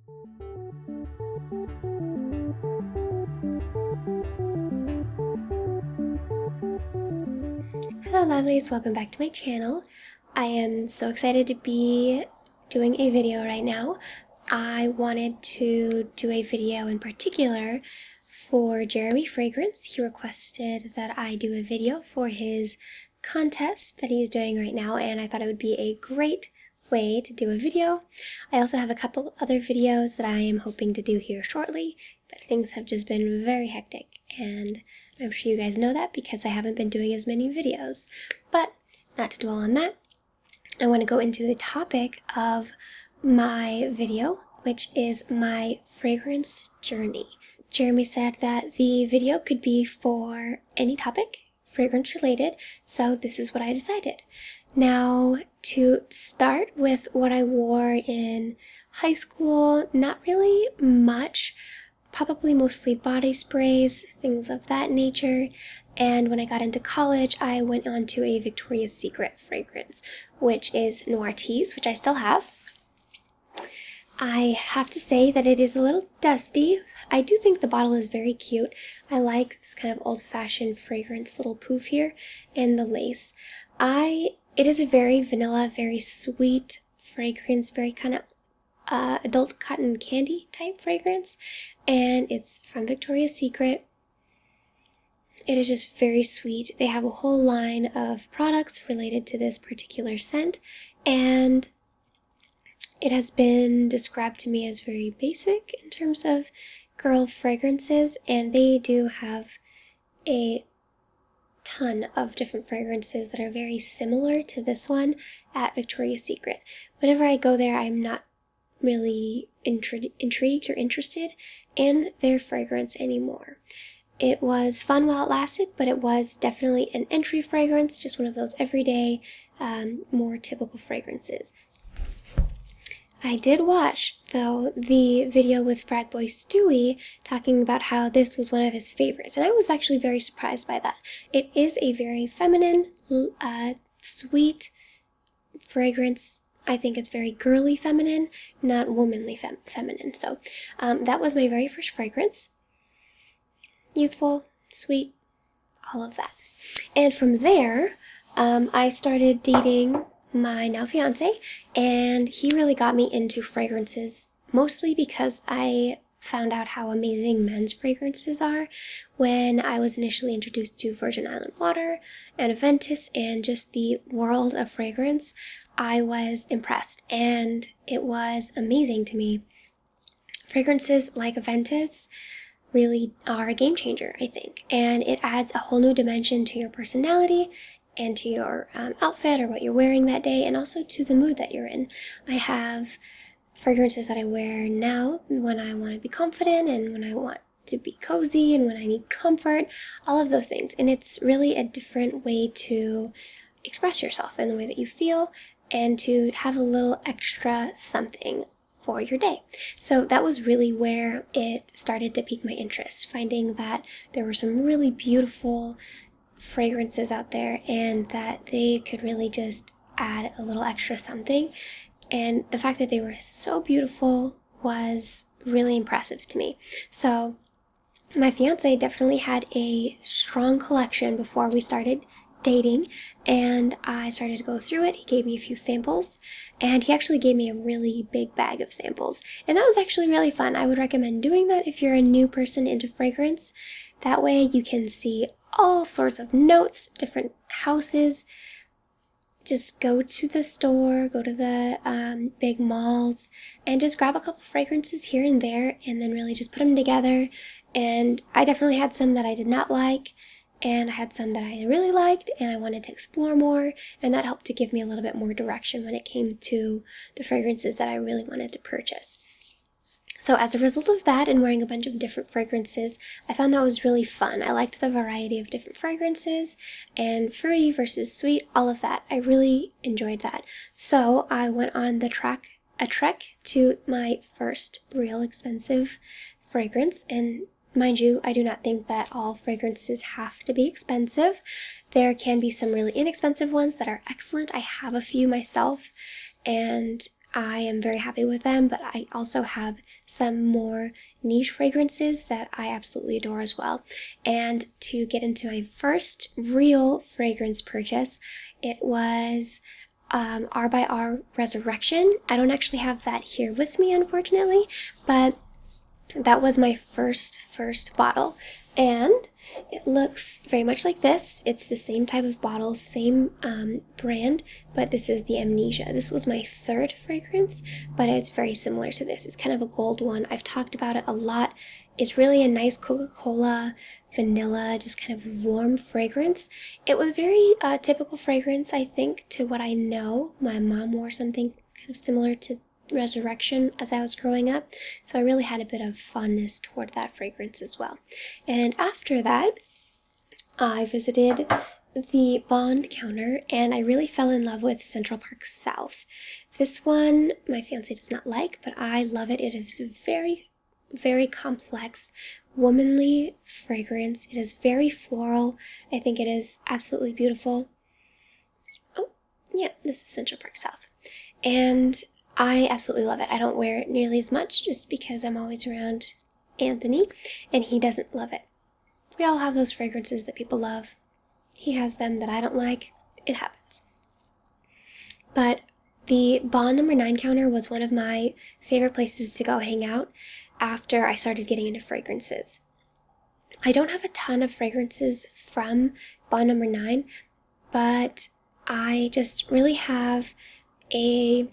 Hello lovelies, welcome back to my channel. I am so excited to be doing a video right now. I wanted to do a video in particular for Jeremy Fragrance. He requested that I do a video for his contest that he's doing right now, and I thought it would be a great way to do a video. I also have a couple other videos that I am hoping to do here shortly, but things have just been very hectic, and I'm sure you guys know that because I haven't been doing as many videos. But not to dwell on that, I want to go into the topic of my video, which is my fragrance journey. Jeremy said that the video could be for any topic, fragrance related, so this is what I decided. Now, to start with what I wore in high school, not really much, probably mostly body sprays, things of that nature. And when I got into college, I went on to a Victoria's Secret fragrance, which is Noir Tease, which I still have. I have to say that it is a little dusty. I do think the bottle is very cute. I like this kind of old-fashioned fragrance little poof here and the lace. It is a very vanilla, very sweet fragrance, very kind of adult cotton candy type fragrance, and it's from Victoria's Secret. It is just very sweet. They have a whole line of products related to this particular scent, and it has been described to me as very basic in terms of girl fragrances, and they do have a ton of different fragrances that are very similar to this one at Victoria's Secret. Whenever I go there, I'm not really intrigued or interested in their fragrance anymore. It was fun while it lasted, but it was definitely an entry fragrance, just one of those everyday, more typical fragrances. I did watch, though, the video with Frat Boy Stewie talking about how this was one of his favorites, and I was actually very surprised by that. It is a very feminine, sweet fragrance. I think it's very girly feminine, not womanly feminine. So that was my very first fragrance. Youthful, sweet, all of that. And from there, I started dating my now fiance, and he really got me into fragrances, mostly because I found out how amazing men's fragrances are when I was initially introduced to Virgin Island Water and Aventus and just the world of fragrance. I was impressed, and it was amazing to me. Fragrances like Aventus really are a game changer, I think, and it adds a whole new dimension to your personality and to your outfit or what you're wearing that day, and also to the mood that you're in. I have fragrances that I wear now when I want to be confident and when I want to be cozy and when I need comfort, all of those things. And it's really a different way to express yourself in the way that you feel and to have a little extra something for your day. So that was really where it started to pique my interest, finding that there were some really beautiful fragrances out there and that they could really just add a little extra something. And the fact that they were so beautiful was really impressive to me. So my fiance definitely had a strong collection before we started dating, and I started to go through it. He gave me a few samples, and he actually gave me a really big bag of samples, and that was actually really fun. I would recommend doing that if you're a new person into fragrance. That way you can see all sorts of notes, different houses. Just go to the store, go to the big malls, and just grab a couple fragrances here and there, and then really just put them together. And I definitely had some that I did not like, and I had some that I really liked, and I wanted to explore more, and that helped to give me a little bit more direction when it came to the fragrances that I really wanted to purchase. So as a result of that and wearing a bunch of different fragrances, I found that was really fun. I liked the variety of different fragrances and fruity versus sweet, all of that. I really enjoyed that. So I went on a trek to my first real expensive fragrance, and mind you, I do not think that all fragrances have to be expensive. There can be some really inexpensive ones that are excellent. I have a few myself, and I am very happy with them, but I also have some more niche fragrances that I absolutely adore as well. And to get into my first real fragrance purchase, it was RR Resurrection. I don't actually have that here with me, unfortunately, but that was my first bottle. And it looks very much like this. It's the same type of bottle, same brand, but this is the Amnesia. This was my third fragrance, but it's very similar to this. It's kind of a gold one. I've talked about it a lot. It's really a nice Coca-Cola, vanilla, just kind of warm fragrance. It was very typical fragrance, I think, to what I know. My mom wore something kind of similar to Resurrection as I was growing up, so I really had a bit of fondness toward that fragrance as well. And after that, I visited the Bond counter and I really fell in love with Central Park South. This one my fiance does not like, but I love it. It is very complex, womanly fragrance. It is very floral. I think it is absolutely beautiful. Oh, yeah, this is Central Park South. And I absolutely love it. I don't wear it nearly as much just because I'm always around Anthony and he doesn't love it. We all have those fragrances that people love. He has them that I don't like. It happens. But the Bond number 9 counter was one of my favorite places to go hang out after I started getting into fragrances. I don't have a ton of fragrances from Bond number 9, but I just really have a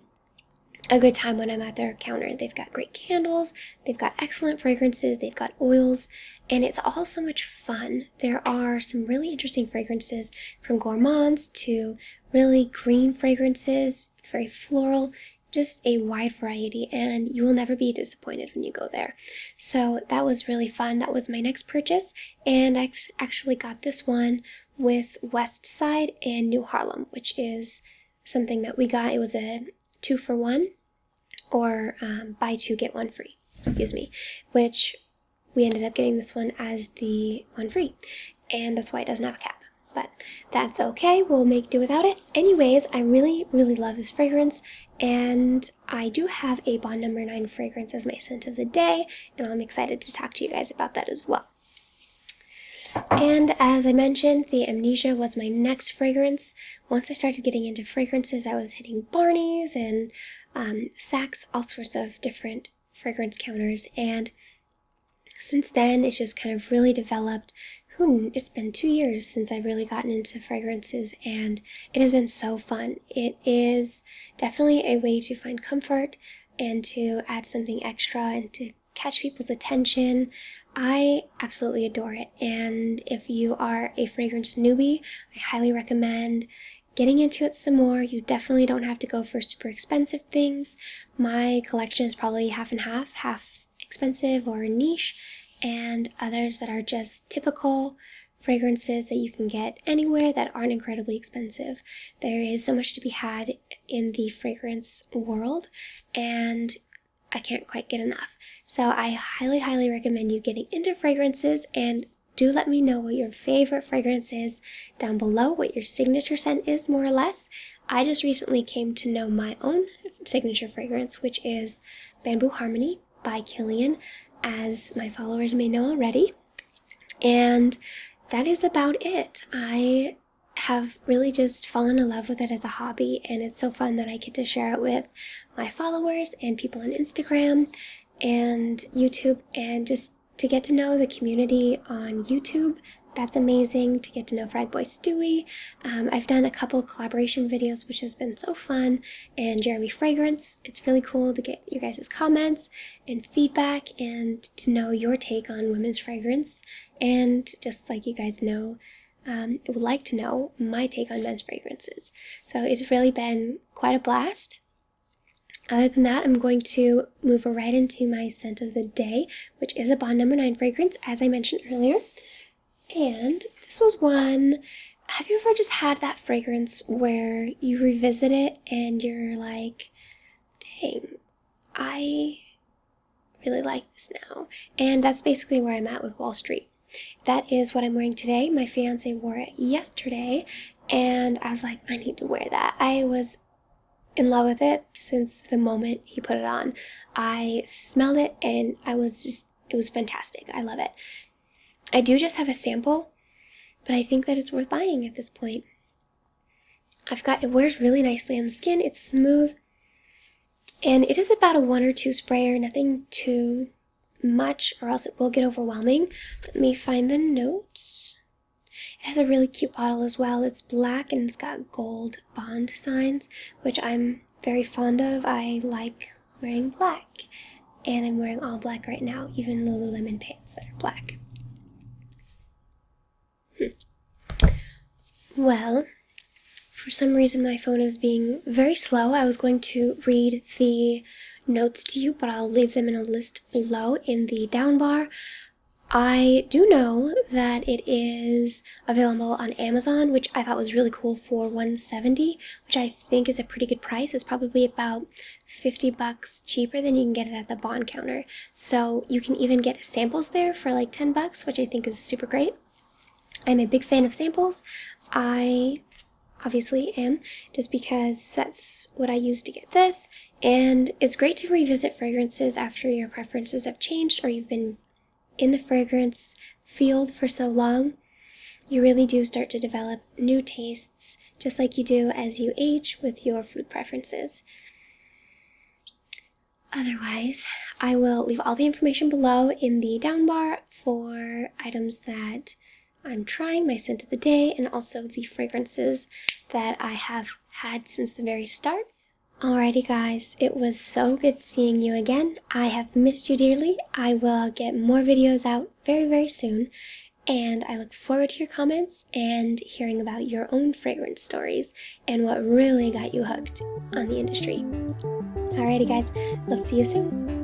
good time when I'm at their counter. They've got great candles, they've got excellent fragrances, they've got oils, and it's all so much fun. There are some really interesting fragrances, from gourmands to really green fragrances, very floral, just a wide variety, and you will never be disappointed when you go there. So that was really fun. That was my next purchase, and I actually got this one with West Side and New Harlem, which is something that we got. It was a 2-for-1, or buy 2 get 1 free, which we ended up getting this one as the 1 free, and that's why it doesn't have a cap, but that's okay, we'll make do without it. Anyways, I really love this fragrance, and I do have a Bond number 9 fragrance as my scent of the day, and I'm excited to talk to you guys about that as well. And as I mentioned, the Amnesia was my next fragrance. Once I started getting into fragrances, I was hitting Barney's and Saks, all sorts of different fragrance counters. And since then, it's just kind of really developed. It's been 2 years since I've really gotten into fragrances, and it has been so fun. It is definitely a way to find comfort and to add something extra and to catch people's attention. I absolutely adore it, and if you are a fragrance newbie, I highly recommend getting into it some more. You definitely don't have to go for super expensive things. My collection is probably half and half expensive or niche, and others that are just typical fragrances that you can get anywhere that aren't incredibly expensive. There is so much to be had in the fragrance world, and I can't quite get enough. So I highly recommend you getting into fragrances, and do let me know what your favorite fragrance is down below, what your signature scent is more or less. I just recently came to know my own signature fragrance, which is Bamboo Harmony by Kilian, as my followers may know already. And that is about it. I have really just fallen in love with it as a hobby, and it's so fun that I get to share it with my followers and people on Instagram and YouTube, and just to get to know the community on YouTube. That's amazing, to get to know Frag Boy Stewie. I've done a couple collaboration videos, which has been so fun, and Jeremy Fragrance. It's really cool to get your guys' comments and feedback and to know your take on women's fragrance, and just like you guys know, I would like to know my take on men's fragrances. So it's really been quite a blast. Other than that, I'm going to move right into my scent of the day, which is a Bond number 9 fragrance, as I mentioned earlier. And this was one, have you ever just had that fragrance where you revisit it and you're like, dang, I really like this now. And that's basically where I'm at with Wall Street. That is what I'm wearing today. My fiance wore it yesterday, and I was like, I need to wear that. I was in love with it since the moment he put it on. I smelled it and it was fantastic. I love it. I do just have a sample, but I think that it's worth buying at this point. It wears really nicely on the skin. It's smooth. And it is about a 1 or 2 sprayer, nothing too much or else it will get overwhelming. Let me find the notes. It has a really cute bottle as well. It's black and it's got gold bond signs, which I'm very fond of. I like wearing black, and I'm wearing all black right now, even Lululemon pants that are black. Well, for some reason my phone is being very slow. I was going to read the notes to you, but I'll leave them in a list below in the down bar. I do know that it is available on Amazon, which I thought was really cool, for $170, which I think is a pretty good price. It's probably about $50 cheaper than you can get it at the Bond counter. So you can even get samples there for like $10, which I think is super great. I'm a big fan of samples. I obviously am, just because that's what I use to get this. And it's great to revisit fragrances after your preferences have changed or you've been in the fragrance field for so long. You really do start to develop new tastes, just like you do as you age with your food preferences. Otherwise, I will leave all the information below in the down bar for items that I'm trying, my scent of the day, and also the fragrances that I have had since the very start. Alrighty guys, it was so good seeing you again. I have missed you dearly. I will get more videos out very, very soon, and I look forward to your comments and hearing about your own fragrance stories and what really got you hooked on the industry. Alrighty guys, we'll see you soon.